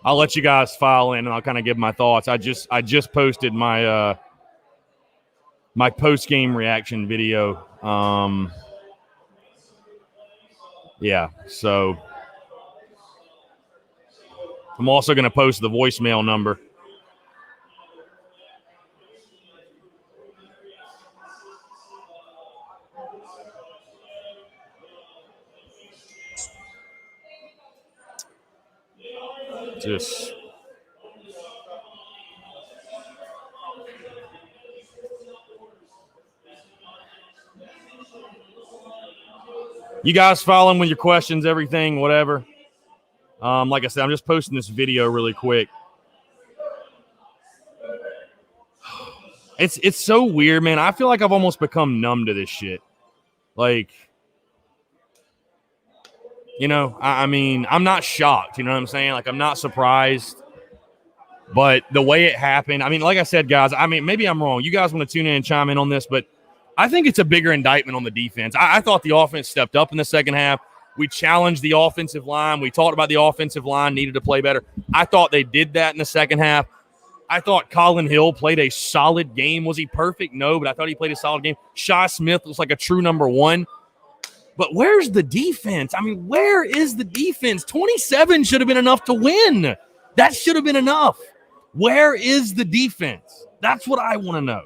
I'll let you guys file in, and I'll kind of give my thoughts. I just posted my my post-game reaction video. Yeah, so I'm also going to post the voicemail number. Just you guys following with your questions, everything, whatever. Like I said, I'm just posting this video really quick. It's so weird, man. I feel like I've almost become numb to this shit. Like, you know, I mean, I'm not shocked. You know what I'm saying? Like, I'm not surprised. But the way it happened, I mean, like I said, guys, I mean, maybe I'm wrong. You guys want to tune in and chime in on this, but I think it's a bigger indictment on the defense. I thought the offense stepped up in the second half. We challenged the offensive line. We talked about the offensive line needed to play better. I thought they did that in the second half. I thought Colin Hill played a solid game. Was he perfect? No, but I thought he played a solid game. Shi Smith was like a true number one. But where's the defense? I mean, where is the defense? 27 should have been enough to win. That should have been enough. Where is the defense? That's what I want to know.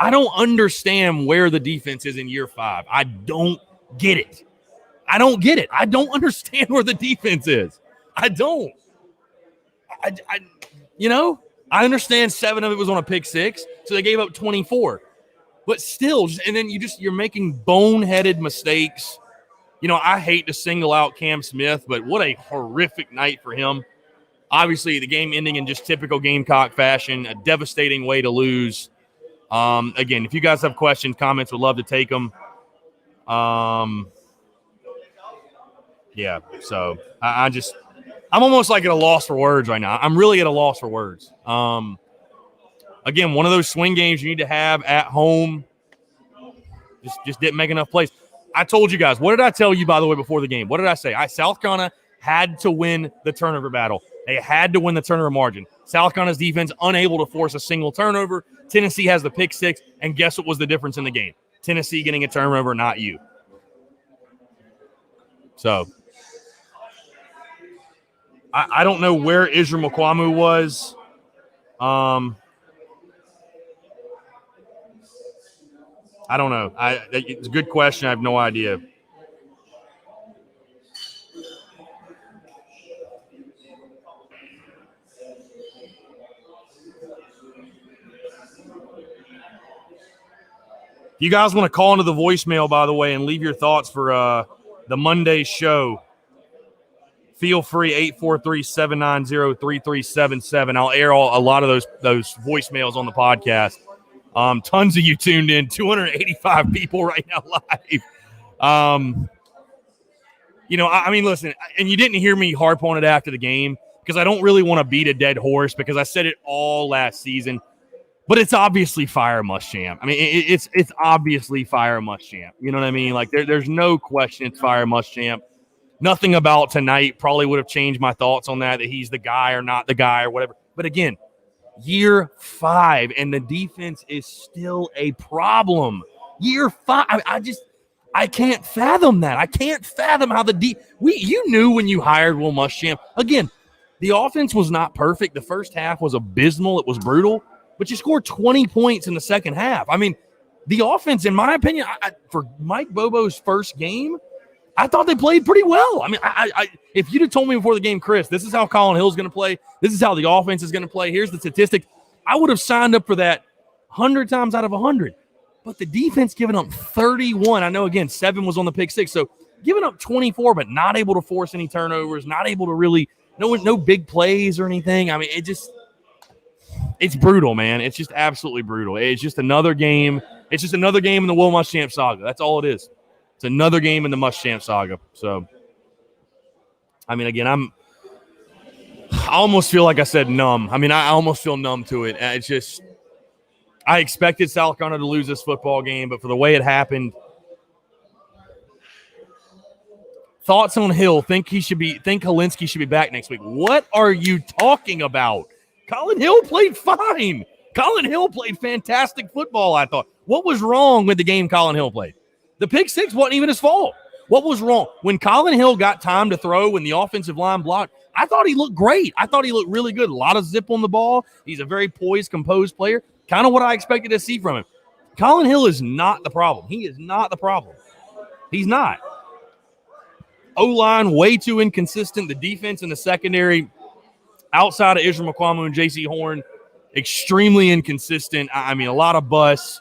I don't understand where the defense is in year 5. I don't get it. I don't get it. I don't understand where the defense is. I don't. You know, I understand 7 of it was on a pick 6, so they gave up 24. But still, and then you're making boneheaded mistakes. You know, I hate to single out Cam Smith, but what a horrific night for him. Obviously, the game ending in just typical Gamecock fashion, a devastating way to lose. Again, if you guys have questions, comments, would love to take them. Yeah, so I'm almost like at a loss for words right now. I'm really at a loss for words. Again, one of those swing games you need to have at home. Just didn't make enough plays. I told you guys, what did I tell you, by the way, before the game? What did I say? South Carolina had to win the turnover battle. They had to win the turnover margin. South Carolina's defense unable to force a single turnover. Tennessee has the pick 6, and guess what was the difference in the game? Tennessee getting a turnover, not you. So I don't know where Israel Mukwamu was. I don't know. It's a good question. I have no idea. If you guys want to call into the voicemail, by the way, and leave your thoughts for the Monday show, feel free, 843-790-3377. I'll air a lot of those voicemails on the podcast. Tons of you tuned in, 285 people right now live. You know, I mean, listen, and you didn't hear me harp on it after the game because I don't really want to beat a dead horse because I said it all last season. But it's obviously Fire Muschamp. I mean, it's obviously Fire Muschamp. You know what I mean? Like, there's no question it's Fire Muschamp. Nothing about tonight probably would have changed my thoughts on that he's the guy or not the guy or whatever. But again, year 5, and the defense is still a problem. Year 5, I can't fathom that. I can't fathom how you knew when you hired Will Muschamp. Again, the offense was not perfect. The first half was abysmal. It was brutal. But you scored 20 points in the second half. I mean, the offense, in my opinion, for Mike Bobo's first game, I thought they played pretty well. I mean, if you'd have told me before the game, Chris, this is how Colin Hill's going to play, this is how the offense is going to play, here's the statistics, I would have signed up for that 100 times out of 100. But the defense giving up 31. I know, again, 7 was on the pick 6. So giving up 24, but not able to force any turnovers, not able to really no big plays or anything. I mean, it's brutal, man. It's just absolutely brutal. It's just another game. It's just another game in the Will Muschamp saga. That's all it is. It's another game in the Muschamp saga. So, I mean, again, I almost feel like I said numb. I mean, I almost feel numb to it. It's just, I expected South Carolina to lose this football game, but for the way it happened, thoughts on Hill? Think Helinski should be back next week. What are you talking about? Colin Hill played fine. Colin Hill played fantastic football, I thought. What was wrong with the game Colin Hill played? The pick six wasn't even his fault. What was wrong? When Colin Hill got time to throw when the offensive line blocked, I thought he looked great. I thought he looked really good. A lot of zip on the ball. He's a very poised, composed player. Kind of what I expected to see from him. Colin Hill is not the problem. He is not the problem. He's not. O-line, way too inconsistent. The defense in the secondary, outside of Israel McQuamu and J.C. Horn, extremely inconsistent. I mean, a lot of busts.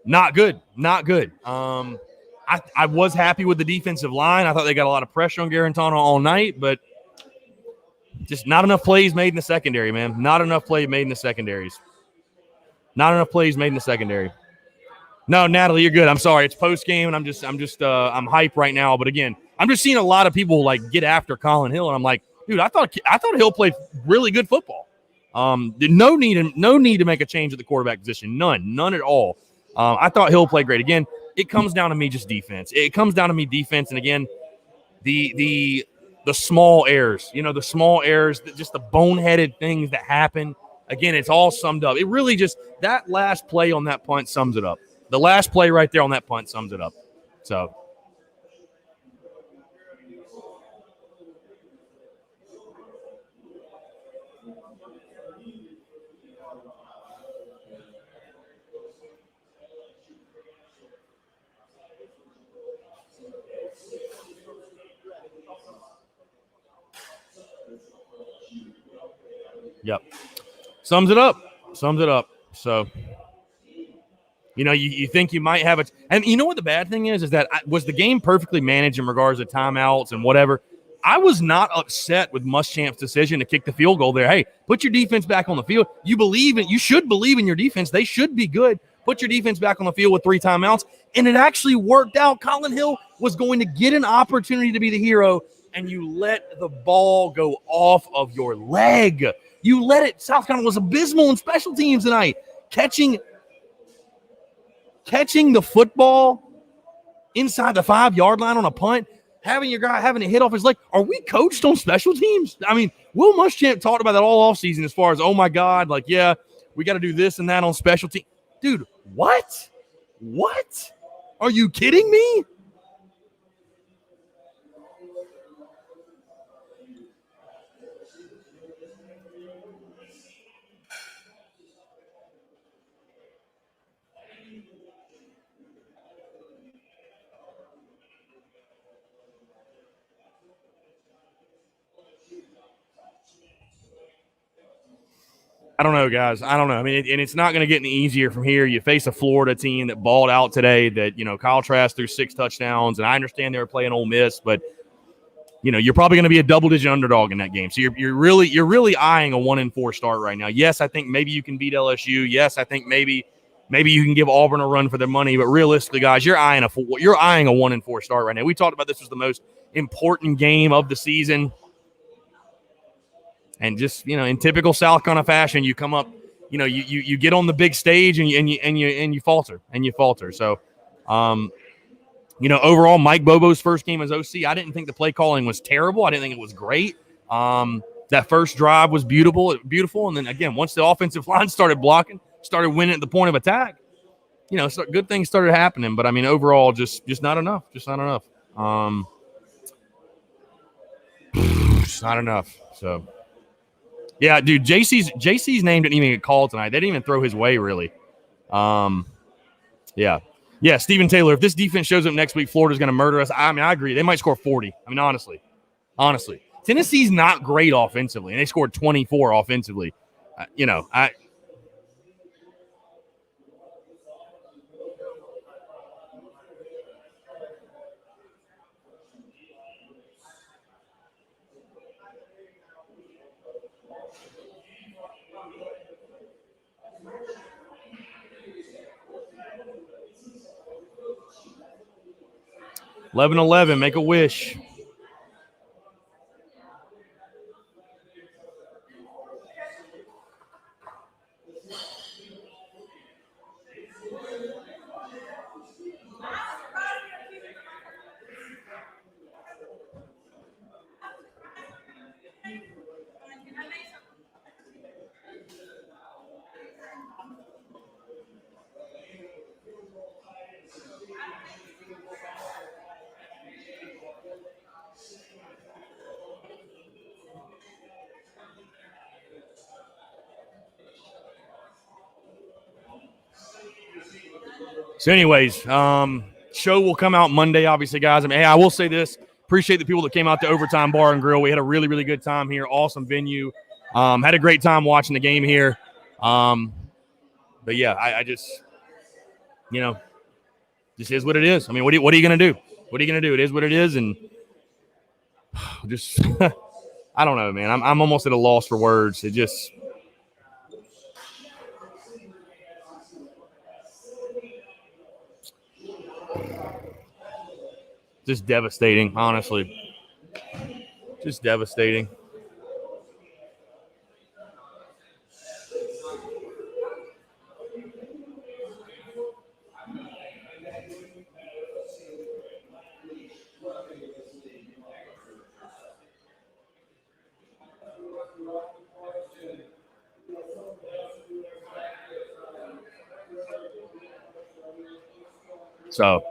Not good. Not good. I was happy with the defensive line. I thought they got a lot of pressure on Garantano all night, but just not enough plays made in the secondary, man. Not enough plays made in the secondaries. Not enough plays made in the secondary. No, Natalie, you're good. I'm sorry. It's post game, and I'm hype right now. But again, I'm just seeing a lot of people like get after Colin Hill, and I'm like, dude, I thought Hill played really good football. No need to make a change at the quarterback position. None at all. I thought Hill played great. Again, it comes down to me just defense. It comes down to me defense, and again, the small errors. You know, the small errors, just the boneheaded things that happen. Again, it's all summed up. It really just that last play on that punt sums it up. The last play right there on that punt sums it up. So. Yep. Sums it up. So, you know, you think you might have it. And you know what the bad thing is that was the game perfectly managed in regards to timeouts and whatever. I was not upset with Muschamp's decision to kick the field goal there. Hey, put your defense back on the field. You should believe in your defense. They should be good. Put your defense back on the field with 3 timeouts. And it actually worked out. Colin Hill was going to get an opportunity to be the hero, and you let the ball go off of your leg. You let it. South Carolina was abysmal in special teams tonight. Catching the football inside the 5-yard line on a punt, having your guy having a hit off his leg. Are we coached on special teams? I mean, Will Muschamp talked about that all offseason as far as, oh, my God, like, yeah, we got to do this and that on special teams. Dude, what? What? Are you kidding me? I don't know, guys. I don't know. I mean, and it's not going to get any easier from here. You face a Florida team that balled out today that, you know, Kyle Trask threw 6 touchdowns, and I understand they were playing Ole Miss, but, you know, you're probably going to be a double-digit underdog in that game. So you're really eyeing a 1-4 start right now. Yes, I think maybe you can beat LSU. Yes, I think maybe you can give Auburn a run for their money. But realistically, guys, you're eyeing a 1-4 start right now. We talked about this was the most important game of the season. And just, you know, in typical South Carolina fashion, you come up, you know, you get on the big stage and you falter. So, you know, overall, Mike Bobo's first game as OC, I didn't think the play calling was terrible. I didn't think it was great. That first drive was beautiful. And then again, once the offensive line started blocking, started winning at the point of attack, you know, so good things started happening. But I mean, overall, just not enough. Just not enough. Just not enough. So. Yeah, dude, JC's name didn't even get called tonight. They didn't even throw his way, really. Yeah, Stephen Taylor, if this defense shows up next week, Florida's going to murder us. I mean, I agree. They might score 40. I mean, honestly. Tennessee's not great offensively, and they scored 24 offensively. You know, 11-11, make a wish. So anyways, show will come out Monday, obviously, guys. I mean, hey, I will say this. Appreciate the people that came out to Overtime Bar and Grill. We had a really, really good time here. Awesome venue. Had a great time watching the game here. But, yeah, I just, this is what it is. I mean, what are you going to do? What are you going to do? It is what it is, and just I don't know, man. I'm almost at a loss for words. It just – just devastating, honestly. Just devastating. So,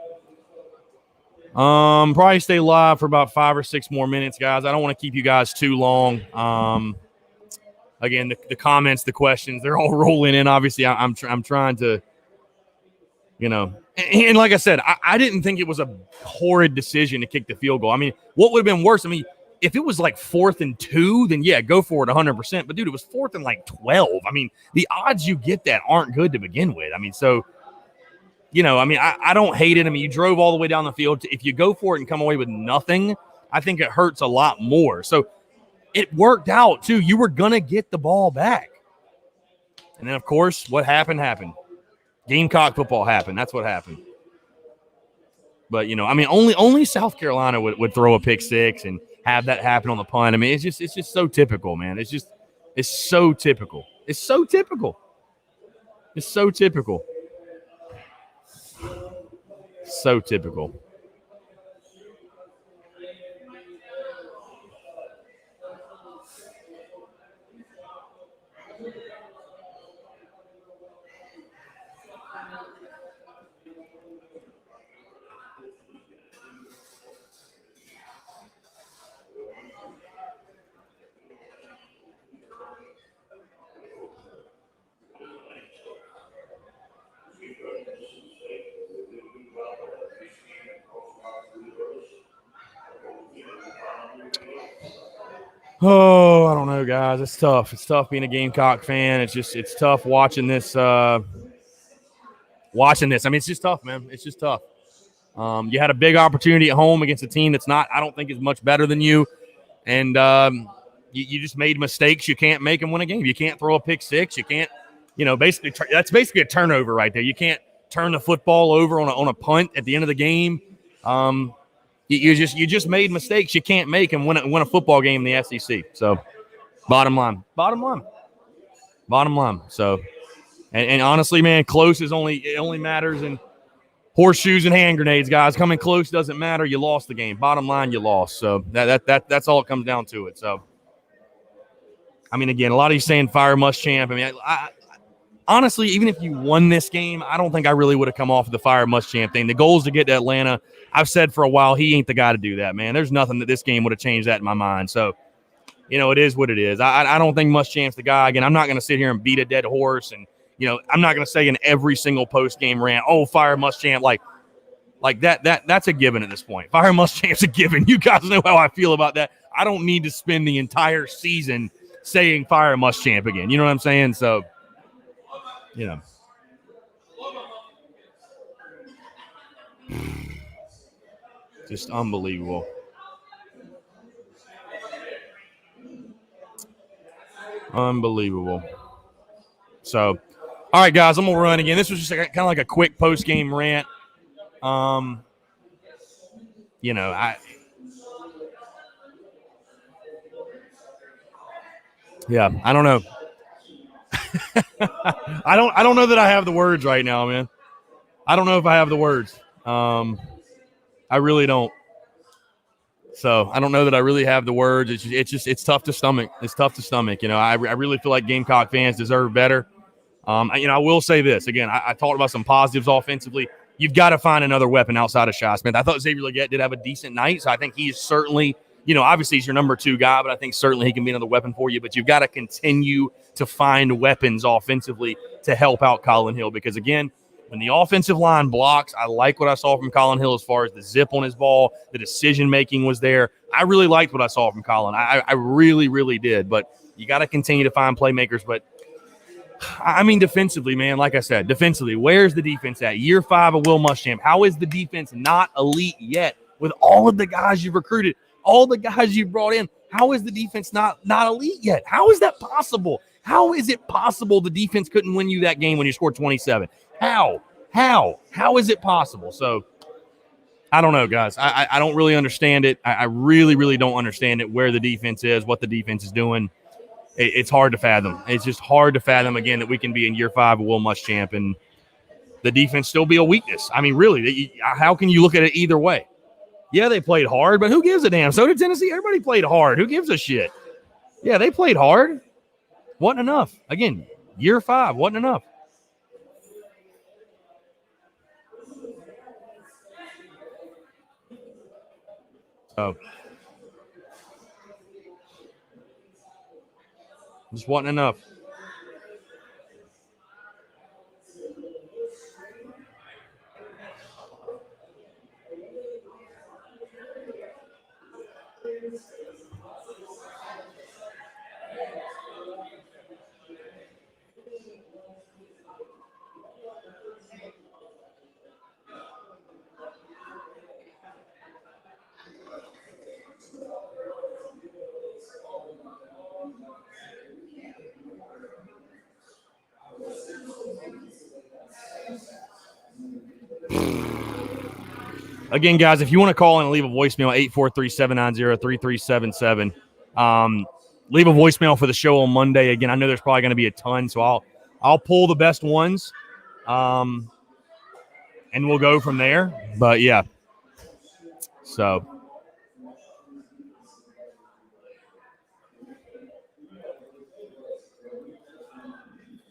probably stay live for about 5 or 6 more minutes, guys. I don't want to keep you guys too long. Again, the comments, the questions, they're all rolling in. Obviously, I'm trying to, and like I said, I didn't think it was a horrid decision to kick the field goal. I mean, what would have been worse? I mean, if it was like 4th and 2, then yeah, go for it 100%. But dude, it was 4th and like 12. I mean, the odds you get that aren't good to begin with. I mean, so. I don't hate it. I mean, you drove all the way down the field. If you go for it and come away with nothing, I think it hurts a lot more. So it worked out, too. You were going to get the ball back. And then, of course, what happened. Gamecock football happened. That's what happened. But, only South Carolina would throw a pick six and have that happen on the punt. I mean, it's just so typical, man. It's so typical. It's so typical. So typical. Oh, I don't know, guys. It's tough. It's tough being a Gamecock fan. It's tough watching this. I mean, it's just tough, man. It's just tough. You had a big opportunity at home against a team that's not, I don't think, is much better than you. And you just made mistakes. You can't make them win a game. You can't throw a pick six. You can't, basically that's basically a turnover right there. You can't turn the football over on a punt at the end of the game. You just made mistakes you can't make and win a football game in the SEC. So, bottom line. So, and honestly, man, close it only matters in horseshoes and hand grenades, guys. Coming close doesn't matter. You lost the game. Bottom line, you lost. So that's all it comes down to it. So, I mean, again, a lot of you saying fire Muschamp. I mean, I honestly, even if you won this game, I don't think I really would have come off of the fire Muschamp thing. The goal is to get to Atlanta. I've said for a while he ain't the guy to do that, man. There's nothing that this game would have changed that in my mind. So, it is what it is. I don't think Muschamp's the guy. Again, I'm not going to sit here and beat a dead horse. And, I'm not going to say in every single post-game rant, oh, fire Muschamp. Like that's a given at this point. Fire Muschamp's a given. You guys know how I feel about that. I don't need to spend the entire season saying fire Muschamp again. You know what I'm saying? So, just unbelievable. Unbelievable. So, all right, guys, I'm going to run again. This was just kind of like a quick post-game rant. you know, I don't know. I don't know that I have the words right now, man. I don't know if I have the words. I really don't. So I don't know that I really have the words. It's tough to stomach. It's tough to stomach. You know, I really feel like Gamecock fans deserve better. I will say this again. I talked about some positives offensively. You've got to find another weapon outside of Shi Smith. I thought Xavier Legette did have a decent night, so I think he's certainly, obviously he's your number 2 guy, but I think certainly he can be another weapon for you. But you've got to continue to find weapons offensively to help out Colin Hill because, again, when the offensive line blocks, I like what I saw from Colin Hill as far as the zip on his ball, the decision-making was there. I really liked what I saw from Colin. I really, really did. But you got to continue to find playmakers. But I mean, defensively, man, like I said, defensively, where's the defense at? Year 5 of Will Muschamp. How is the defense not elite yet with all of the guys you've recruited, all the guys you've brought in? How is the defense not elite yet? How is that possible? How is it possible the defense couldn't win you that game when you scored 27? How is it possible? So I don't know, guys. I don't really understand it. I really, really don't understand it, where the defense is, what the defense is doing. It's hard to fathom. It's just hard to fathom, again, that we can be in year 5 of Will Muschamp and the defense still be a weakness. I mean, really, how can you look at it either way? Yeah, they played hard, but who gives a damn? So did Tennessee. Everybody played hard. Who gives a shit? Yeah, they played hard. Wasn't enough. Again, year 5, wasn't enough. So just wasn't enough. Again, guys, if you want to call in and leave a voicemail, 843-790-3377. Leave a voicemail for the show on Monday. Again, I know there's probably going to be a ton, so I'll pull the best ones, and we'll go from there. But, yeah. So.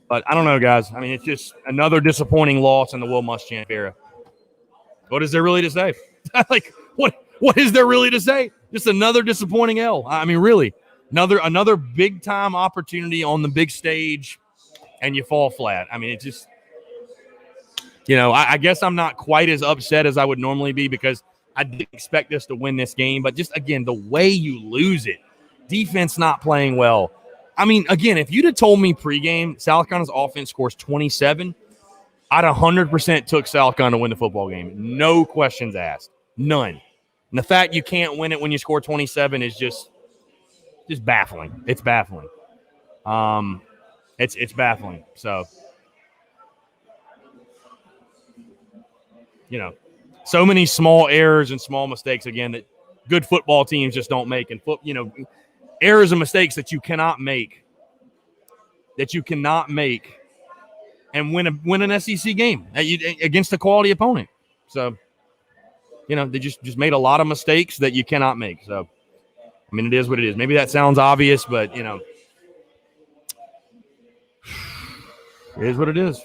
But I don't know, guys. I mean, it's just another disappointing loss in the Will Muschamp era. What is there really to say? Like, what is there really to say? Just another disappointing L. I mean, really, another big time opportunity on the big stage, and you fall flat. I mean, it just, I guess I'm not quite as upset as I would normally be because I didn't expect us to win this game. But just, again, the way you lose it, defense not playing well. I mean, again, if you'd have told me pregame South Carolina's offense scores 27, I'd 100% took South Carolina to win the football game. No questions asked. None. And the fact you can't win it when you score 27 is just baffling. It's baffling. It's baffling. So, so many small errors and small mistakes, again, that good football teams just don't make. And, errors and mistakes that you cannot make. And win an SEC game against a quality opponent. So, they just made a lot of mistakes that you cannot make. So, I mean, it is what it is. Maybe that sounds obvious, but, it is what it is.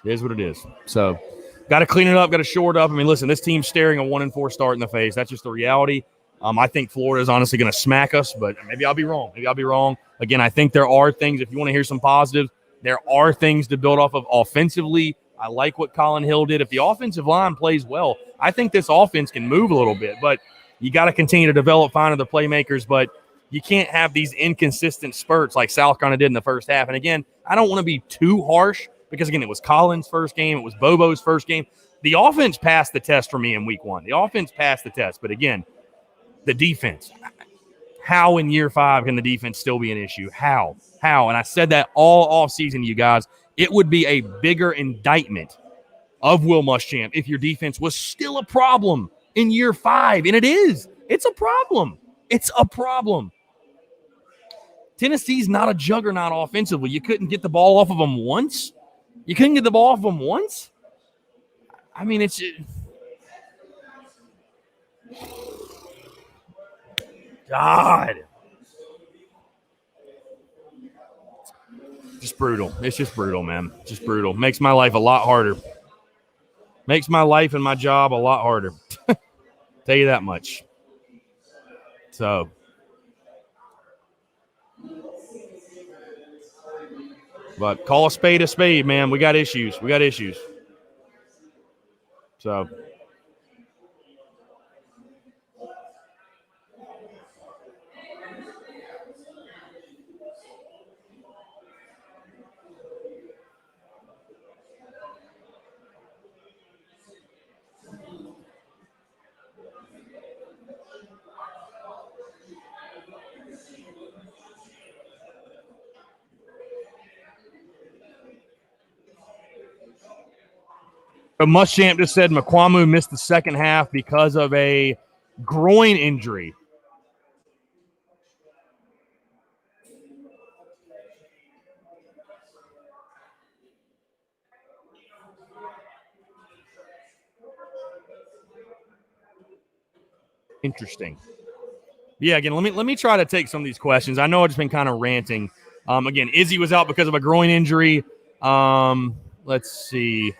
It is what it is. So, got to clean it up, got to shore it up. I mean, listen, this team's staring a 1-4 start in the face. That's just the reality. I think Florida is honestly going to smack us, but maybe I'll be wrong. Again, I think there are things, if you want to hear some positives, there are things to build off of offensively. I like what Colin Hill did. If the offensive line plays well, I think this offense can move a little bit, but you got to continue to develop, find other playmakers, but you can't have these inconsistent spurts like South Carolina did in the first half. And again, I don't want to be too harsh because, again, it was Colin's first game. It was Bobo's first game. The offense passed the test for me in week 1. The offense passed the test, but again, the defense. How in year 5 can the defense still be an issue? How? And I said that all offseason to you guys. It would be a bigger indictment of Will Muschamp if your defense was still a problem in year 5, and it is. It's a problem. It's a problem. Tennessee's not a juggernaut offensively. You couldn't get the ball off of them once? You couldn't get the ball off of them once? I mean, it's God. Just brutal. It's just brutal, man. Just brutal. Makes my life a lot harder. Makes my life and my job a lot harder. Tell you that much. So, but call a spade, man. We got issues. We got issues. So, Muschamp just said McQuamu missed the second half because of a groin injury. Interesting. Yeah, again, let me try to take some of these questions. I know I've just been kind of ranting. Again, Izzy was out because of a groin injury. Let's see.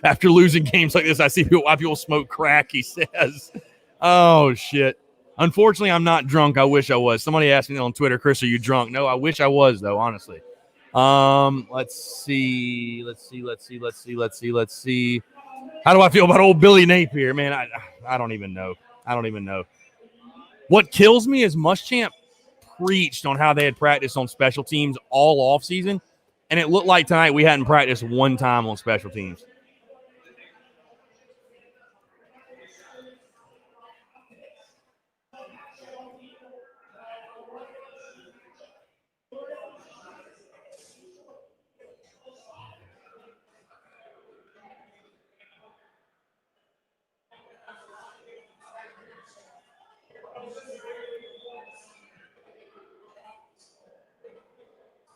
After losing games like this, I see why people smoke crack, he says. Oh, shit. Unfortunately, I'm not drunk. I wish I was. Somebody asked me on Twitter, Chris, are you drunk? No, I wish I was, though, honestly. Let's see. How do I feel about old Billy Napier? Man, I don't even know. What kills me is Muschamp preached on how they had practiced on special teams all offseason, and it looked like tonight we hadn't practiced one time on special teams.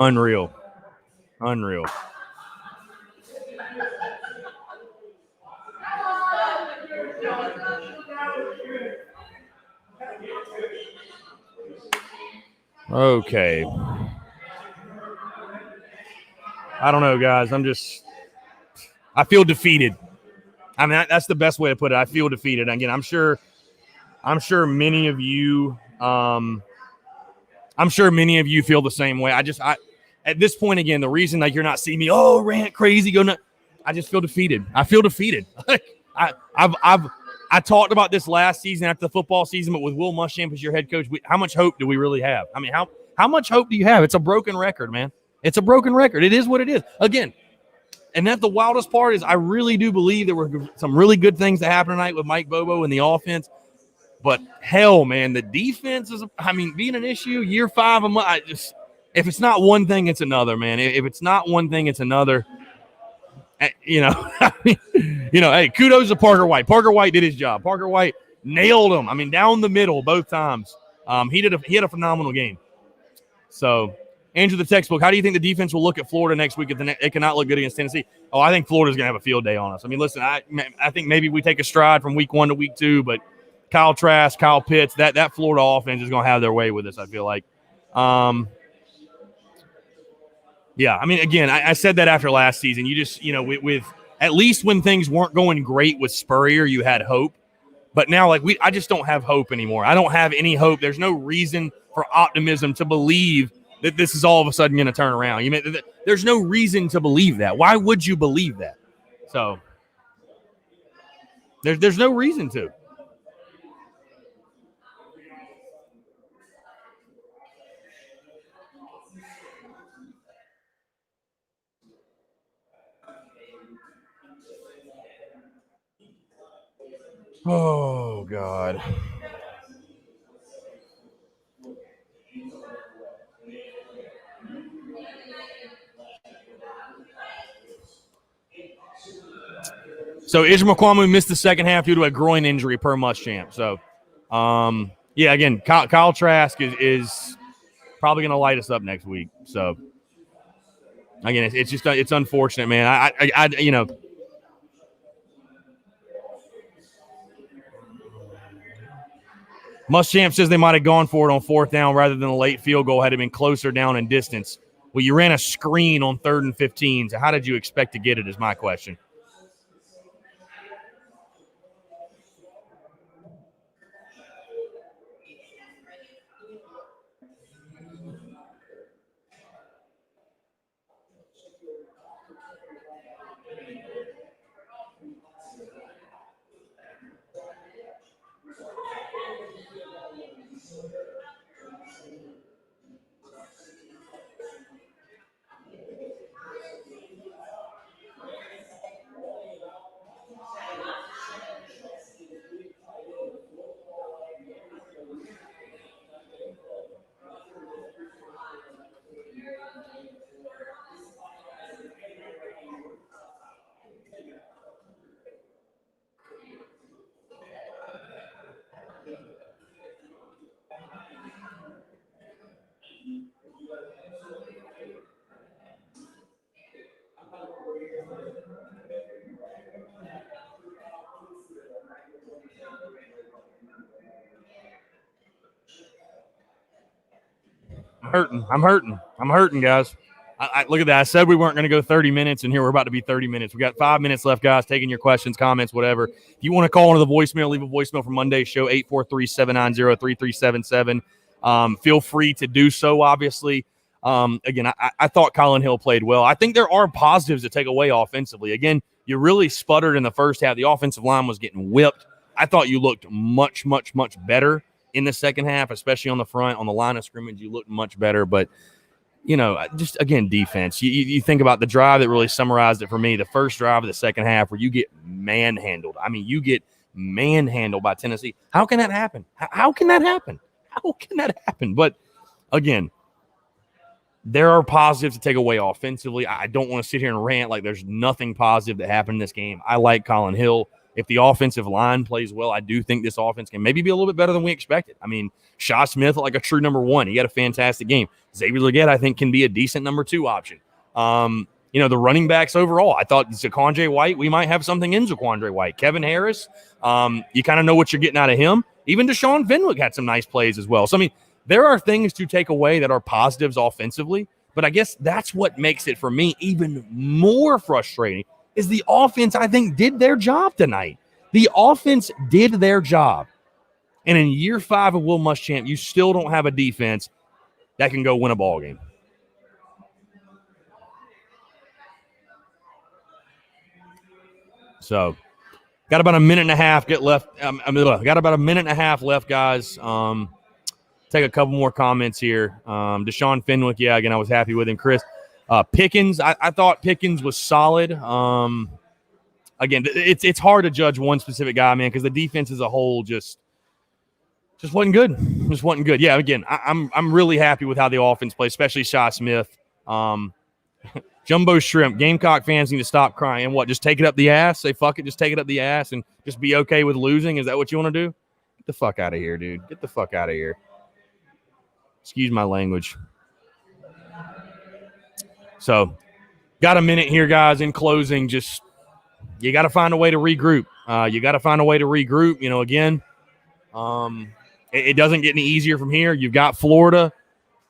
Unreal. Okay. I don't know, guys. I feel defeated. I mean, that's the best way to put it. I feel defeated. Again, I'm sure many of you, feel the same way. At this point, again, the reason like you're not seeing me, rant crazy, I just feel defeated. I feel defeated. I talked about this last season after the football season, but with Will Muschamp as your head coach, how much hope do we really have? I mean, how much hope do you have? It's a broken record, man. It's a broken record. It is what it is. Again, and that's the wildest part is I really do believe there were some really good things that happened tonight with Mike Bobo and the offense. But hell, man, the defense is, being an issue. Year 5, if it's not one thing, it's another, man. If it's not one thing, it's another. Hey, kudos to Parker White. Parker White did his job. Parker White nailed him. Down the middle both times. He had a phenomenal game. So, Andrew, the textbook, how do you think the defense will look at Florida next week if it cannot look good against Tennessee? Oh, I think Florida's going to have a field day on us. Listen, I think maybe we take a stride from week 1 to week 2, but Kyle Trask, Kyle Pitts, that Florida offense is going to have their way with us, I feel like. Yeah, again, I said that after last season. You just, with at least when things weren't going great with Spurrier, you had hope. But now, I just don't have hope anymore. I don't have any hope. There's no reason for optimism to believe that this is all of a sudden going to turn around. There's no reason to believe that. Why would you believe that? So there's no reason to. Oh, God. So Israel McQuamu missed the second half due to a groin injury per Muschamp. So, yeah, again, Kyle Trask is probably going to light us up next week. So, again, it's unfortunate, man. I you know. Muschamp says they might have gone for it on fourth down rather than a late field goal had it been closer down in distance. Well, you ran a screen on 3rd and 15. So how did you expect to get it is my question. I'm hurting, guys. I look at that. I said we weren't going to go 30 minutes, and here we're about to be 30 minutes. We got 5 minutes left, guys, taking your questions, comments, whatever. If you want to call into the voicemail, leave a voicemail for Monday's show, 843-790-3377. Feel free to do so, obviously. Again, I thought Colin Hill played well. I think there are positives to take away offensively. Again, you really sputtered in the first half. The offensive line was getting whipped. I thought you looked much, much, much better in the second half, especially on the front, on the line of scrimmage. You looked much better, but you know, just again, defense. You think about the drive that really summarized it for me, the first drive of the second half where you get manhandled. I mean, you get manhandled by Tennessee. How can that happen? How can that happen? How can that happen? But again, there are positives to take away offensively. I don't want to sit here and rant like there's nothing positive that happened in this game. I like Colin Hill. If the offensive line plays well, I do think this offense can maybe be a little bit better than we expected. I mean, Shaw Smith, like a true number one. He had a fantastic game. Xavier Legette, I think, can be a decent number two option. You know, the running backs overall, I thought Zaquandre White, we might have something in Zaquandre White. Kevin Harris, you kind of know what you're getting out of him. Even Deshaun Fenwick had some nice plays as well. So, I mean, there are things to take away that are positives offensively, but I guess that's what makes it, for me, even more frustrating is the offense, I think, did their job tonight. The offense did their job. And in year 5 of Will Muschamp, you still don't have a defense that can go win a ball game. So, got about a minute and a half left. Got about a minute and a half left, guys. Take a couple more comments here. Deshaun Fenwick, yeah, again, I was happy with him. Chris, Pickens, I thought Pickens was solid. Again, it's hard to judge one specific guy, man, because the defense as a whole just wasn't good. Just wasn't good. Yeah, again, I'm really happy with how the offense plays, especially Shaw Smith. Jumbo Shrimp, Gamecock fans need to stop crying. And what, just take it up the ass? Say, fuck it, just take it up the ass and just be okay with losing? Is that what you want to do? Get the fuck out of here, dude. Get the fuck out of here. Excuse my language. So, got a minute here, guys. In closing, just you got to find a way to regroup. You know, again, it doesn't get any easier from here. You've got Florida,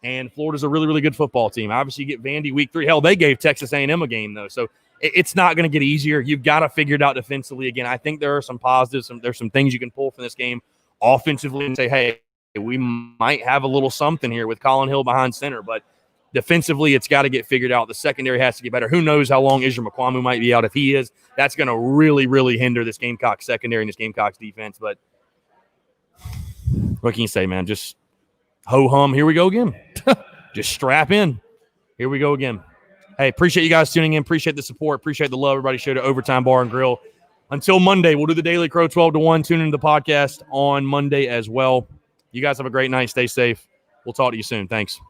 and Florida's a really, really good football team. Obviously, you get Vandy week 3. Hell, they gave Texas A&M a game, though. So, it's not going to get easier. You've got to figure it out defensively. Again, I think there are some positives. There's some things you can pull from this game offensively and say, hey, we might have a little something here with Colin Hill behind center. But defensively, it's got to get figured out. The secondary has to get better. Who knows how long Israel McQuamu might be out. If he is, that's going to really, really hinder this Gamecock secondary and this Gamecocks defense. But what can you say, man? Just ho-hum. Here we go again. Just strap in. Here we go again. Hey, appreciate you guys tuning in. Appreciate the support. Appreciate the love everybody showed at Overtime Bar and Grill. Until Monday, we'll do the Daily Crow 12 to 1. Tune into the podcast on Monday as well. You guys have a great night. Stay safe. We'll talk to you soon. Thanks.